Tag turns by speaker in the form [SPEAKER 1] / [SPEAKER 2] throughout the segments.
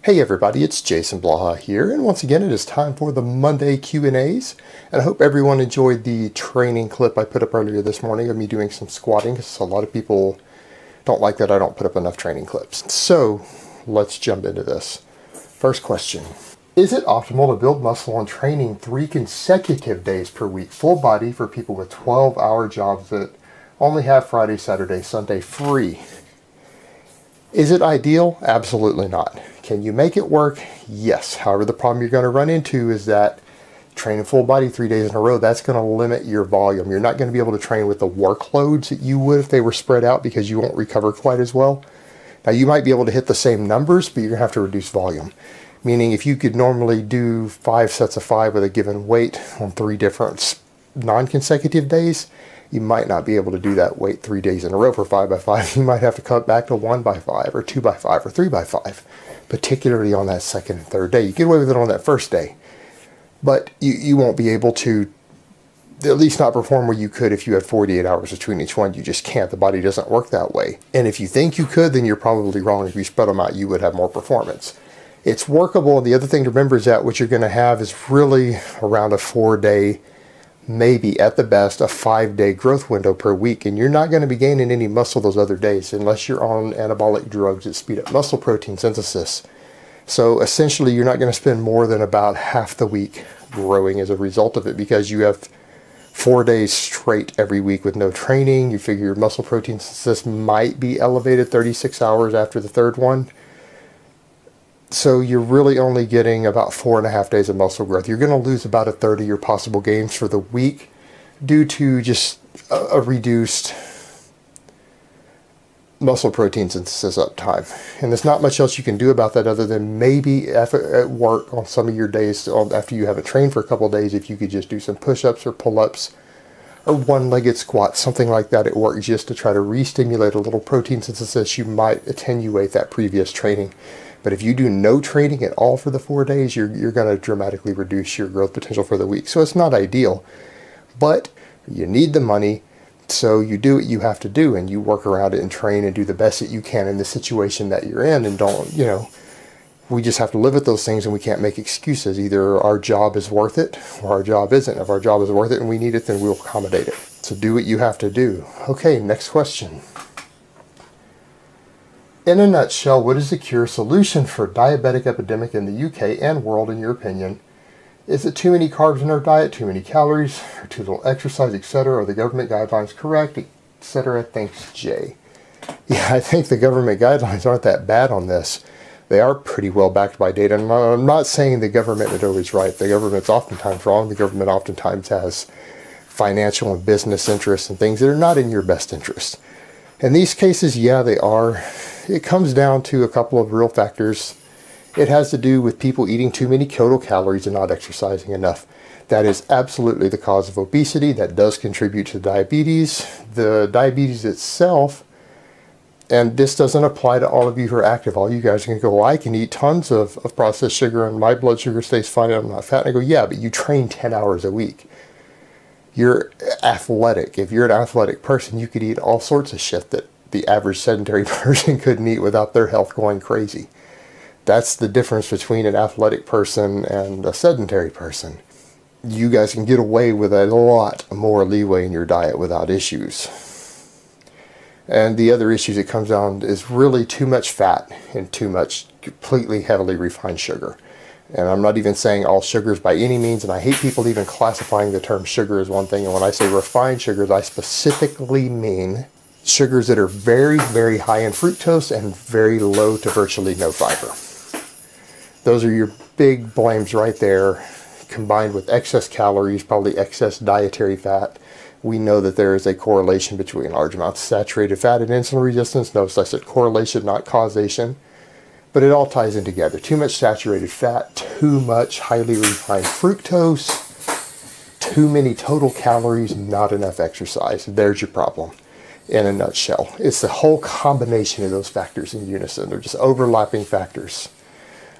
[SPEAKER 1] Hey everybody, it's Jason Blaha here, and once again it is time for the Monday Q&As, and I hope everyone enjoyed the training clip I put up earlier this morning of me doing some squatting, because a lot of people don't like that I don't put up enough training clips. So, let's jump into this. First question. Is it optimal to build muscle on training 3 consecutive days per week, full body, for people with 12-hour jobs that only have Friday, Saturday, Sunday free? Is it ideal? Absolutely not. Can you make it work? Yes. However, the problem you're going to run into is that training full body 3 days in a row, that's going to limit your volume. You're not going to be able to train with the workloads that you would if they were spread out, because you won't recover quite as well. Now, you might be able to hit the same numbers, but you're going to have to reduce volume. Meaning, if you could normally do 5 sets of 5 with a given weight on 3 different non-consecutive days, you might not be able to do that weight 3 days in a row for 5 by 5. You might have to cut back to 1 by 5 or 2 by 5 or 3 by 5, particularly on that second and third day. You get away with it on that first day, but you won't be able to at least not perform where you could if you had 48 hours between each one. You just can't. The body doesn't work that way. And if you think you could, then you're probably wrong. If you spread them out, you would have more performance. It's workable. And the other thing to remember is that what you're going to have is really around a 4-day, maybe at the best a 5-day growth window per week, and you're not going to be gaining any muscle those other days unless you're on anabolic drugs that speed up muscle protein synthesis. So essentially you're not going to spend more than about half the week growing as a result of it, because you have 4 days straight every week with no training. You figure your muscle protein synthesis might be elevated 36 hours after the third one. So you're really only getting about 4.5 days of muscle growth. You're going to lose about a third of your possible gains for the week due to just a reduced muscle protein synthesis uptime. And there's not much else you can do about that other than maybe at work on some of your days after you haven't trained for a couple of days, if you could just do some push-ups or pull-ups or one-legged squats, something like that at work, just to try to re-stimulate a little protein synthesis. You might attenuate that previous training. But if you do no training at all for the 4 days, you're going to dramatically reduce your growth potential for the week. So it's not ideal, but you need the money, so you do what you have to do, and you work around it and train and do the best that you can in the situation that you're in. And don't, we just have to live with those things, and we can't make excuses. Either our job is worth it or our job isn't. If our job is worth it and we need it, then we'll accommodate it. So do what you have to do. Okay, next question. In a nutshell, what is the cure solution for diabetic epidemic in the UK and world, in your opinion? Is it too many carbs in our diet, too many calories, or too little exercise, etc.? Are the government guidelines correct, etc.? Thanks, Jay. Yeah, I think the government guidelines aren't that bad on this. They are pretty well backed by data. And I'm not saying the government is always right. The government's oftentimes wrong. The government oftentimes has financial and business interests and things that are not in your best interest. In these cases, yeah, they are. It comes down to a couple of real factors. It has to do with people eating too many total calories and not exercising enough. That is absolutely the cause of obesity. That does contribute to diabetes. The diabetes itself, and this doesn't apply to all of you who are active. All you guys can go, well, I can eat tons of processed sugar and my blood sugar stays fine and I'm not fat. And I go, yeah, but you train 10 hours a week. You're athletic. If you're an athletic person, you could eat all sorts of shit that the average sedentary person couldn't eat without their health going crazy. That's the difference between an athletic person and a sedentary person. You guys can get away with a lot more leeway in your diet without issues. And the other issues it comes down is really too much fat and too much completely heavily refined sugar. And I'm not even saying all sugars by any means, and I hate people even classifying the term sugar as one thing. And when I say refined sugars, I specifically mean sugars that are very, very high in fructose and very low to virtually no fiber. Those are your big blames right there, combined with excess calories, probably excess dietary fat. We know that there is a correlation between large amounts of saturated fat and insulin resistance. Notice I said correlation, not causation. But it all ties in together. Too much saturated fat, too much highly refined fructose, too many total calories, not enough exercise. There's your problem in a nutshell. It's the whole combination of those factors in unison. They're just overlapping factors.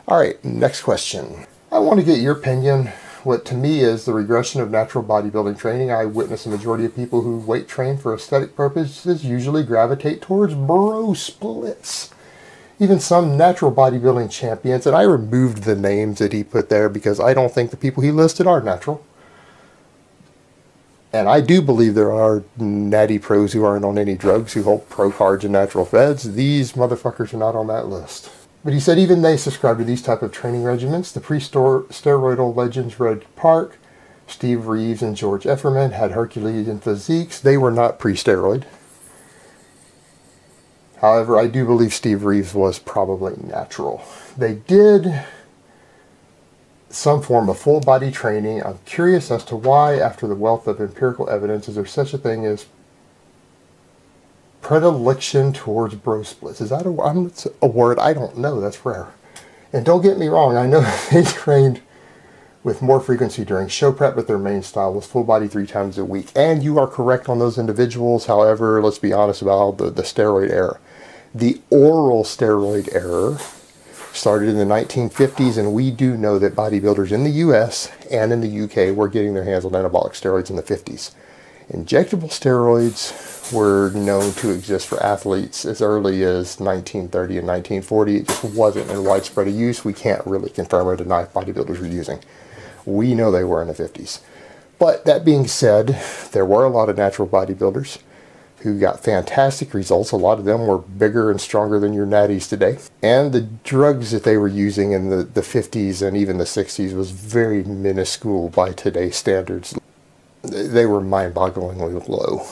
[SPEAKER 1] All right, next question. I want to get your opinion. What to me is the regression of natural bodybuilding training. I witness a majority of people who weight train for aesthetic purposes usually gravitate towards bro splits. Even some natural bodybuilding champions, and I removed the names that he put there because I don't think the people he listed are natural. And I do believe there are natty pros who aren't on any drugs who hold pro cards and natural feds. These motherfuckers are not on that list. But he said even they subscribe to these type of training regimens. The pre-steroidal legends Reg Park, Steve Reeves, and George Eiferman had herculean physiques. They were not pre-steroid. However, I do believe Steve Reeves was probably natural. They did some form of full body training. I'm curious as to why, after the wealth of empirical evidence, is there such a thing as predilection towards bro splits? Is that a word? I don't know. That's rare. And don't get me wrong, I know they trained with more frequency during show prep, but their main style was full body 3 times a week. And you are correct on those individuals. However, let's be honest about the steroid era. The oral steroid era started in the 1950s, and we do know that bodybuilders in the US and in the UK were getting their hands on anabolic steroids in the 50s. Injectable steroids were known to exist for athletes as early as 1930 and 1940. It just wasn't in widespread use. We can't really confirm or deny if bodybuilders were using. We know they were in the 50s. But that being said, there were a lot of natural bodybuilders who got fantastic results. A lot of them were bigger and stronger than your natties today. And the drugs that they were using in the 50s and even the 60s was very minuscule by today's standards. They were mind-bogglingly low.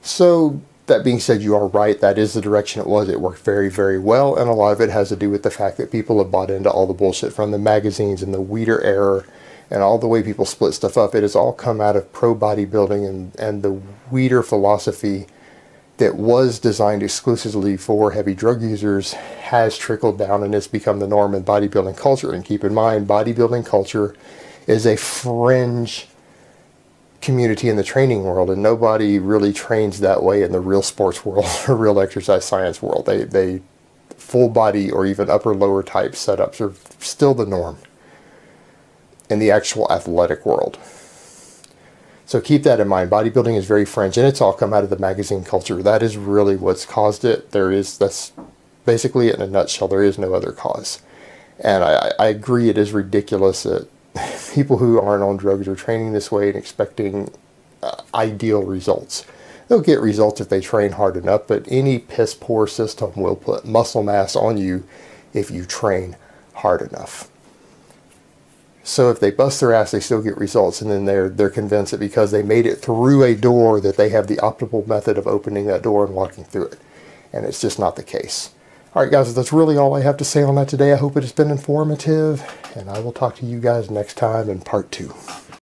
[SPEAKER 1] So, that being said, you are right. That is the direction it was. It worked very, very well. And a lot of it has to do with the fact that people have bought into all the bullshit from the magazines and the Weider era and all the way people split stuff up. It has all come out of pro bodybuilding and the Weider philosophy that was designed exclusively for heavy drug users has trickled down and has become the norm in bodybuilding culture. And keep in mind, bodybuilding culture is a fringe community in the training world, and nobody really trains that way in the real sports world or real exercise science world. They full body or even upper lower type setups are still the norm in the actual athletic world. So keep that in mind. Bodybuilding is very French, and it's all come out of the magazine culture. That is really what's caused it. That's basically it in a nutshell. There is no other cause. And I agree, it is ridiculous that people who aren't on drugs are training this way and expecting ideal results. They'll get results if they train hard enough, but any piss poor system will put muscle mass on you if you train hard enough. So if they bust their ass, they still get results, and then they're convinced that because they made it through a door that they have the optimal method of opening that door and walking through it. And it's just not the case. Alright guys, that's really all I have to say on that today. I hope it has been informative, and I will talk to you guys next time in part 2.